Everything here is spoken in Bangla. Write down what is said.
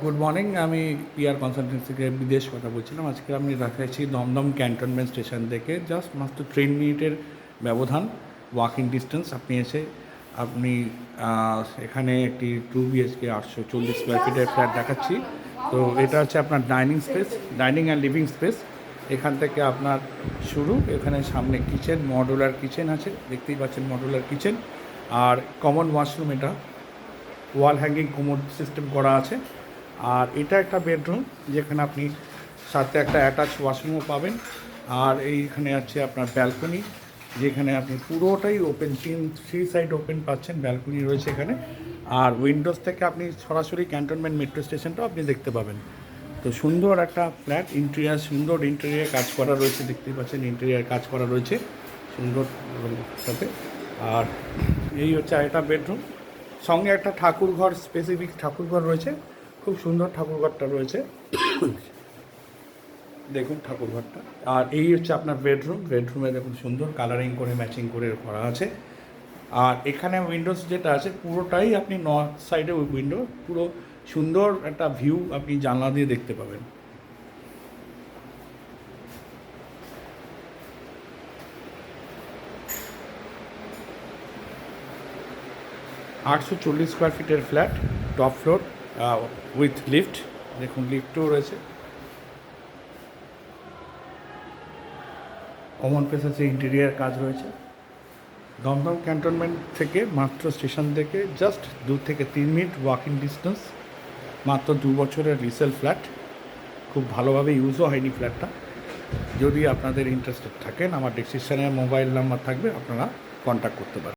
গুড মর্নিং, আমি পিআর কনসালটেন্সি থেকে বিদেশ কথা বলছিলাম। আজকে আমি দেখাচ্ছি দমদম ক্যান্টনমেন্ট স্টেশন থেকে জাস্ট মাত্র 3 মিনিটের ব্যবধান, ওয়াকিং ডিস্টেন্স। আপনি এখানে একটি 2 বিএইচকে 840 স্কোয়ার ফিটের ফ্ল্যাট দেখাচ্ছি। তো এটা হচ্ছে আপনার dining space, dining and living space. এখান থেকে আপনার শুরু, এখানে সামনে কিচেন, মডুলার কিচেন আছে, দেখতেই পাচ্ছেন মডুলার কিচেন। আর কমন ওয়াশরুম, এটা ওয়াল হ্যাঙ্গিং কোমোড সিস্টেম করা আছে। আর এটা একটা বেডরুম, যেখানে আপনি সাথে একটা অ্যাটাচ ওয়াশরুমও পাবেন। আর এইখানে আছে আপনার ব্যালকনি, যেখানে আপনি পুরোটাই ওপেন, 3 সাইড ওপেন পাচ্ছেন, ব্যালকনি রয়েছে এখানে। আর উইন্ডোজ থেকে আপনি সরাসরি ক্যান্টনমেন্ট মেট্রো স্টেশনটাও আপনি দেখতে পাবেন। তো সুন্দর একটা ফ্ল্যাট, ইন্টেরিয়ার সুন্দর, ইন্টেরিয়ার কাজ করা রয়েছে, দেখতেই পাচ্ছেন ইন্টেরিয়ার কাজ করা রয়েছে সুন্দর সাথে। আর এই হচ্ছে একটা বেডরুম, সঙ্গে একটা ঠাকুরঘর, স্পেসিফিক ঠাকুরঘর রয়েছে, খুব সুন্দর ঠাকুরঘরটা রয়েছে, দেখুন ঠাকুরঘরটা। আর এই হচ্ছে আপনার বেডরুমে দেখুন সুন্দর কালারিং করে ম্যাচিং করে করা আছে। আর এখানে উইন্ডোজ যেটা আছে পুরোটাই আপনি নর্থ সাইডে উইন্ডো, পুরো সুন্দর একটা ভিউ আপনি জানলা দিয়ে দেখতে পাবেন। 840 স্কোয়ার ফিটের flat, top floor with lift, দেখুন লিফটও রয়েছে, কমন প্লেস আছে, ইন্টেরিয়ার কাজ রয়েছে। দমদম ক্যান্টনমেন্ট থেকে মাত্র স্টেশন থেকে জাস্ট 2 থেকে 3 মিনিট ওয়াকিং ডিস্টেন্স, মাত্র 2 বছরের রিসেল ফ্ল্যাট, খুব ভালোভাবে ইউজও হয়নি ফ্ল্যাটটা। যদি আপনাদের ইন্টারেস্টেড থাকেন, আমার ডেসক্রিপশানে মোবাইল নাম্বার থাকবে, আপনারা কন্ট্যাক্ট করতে পারেন।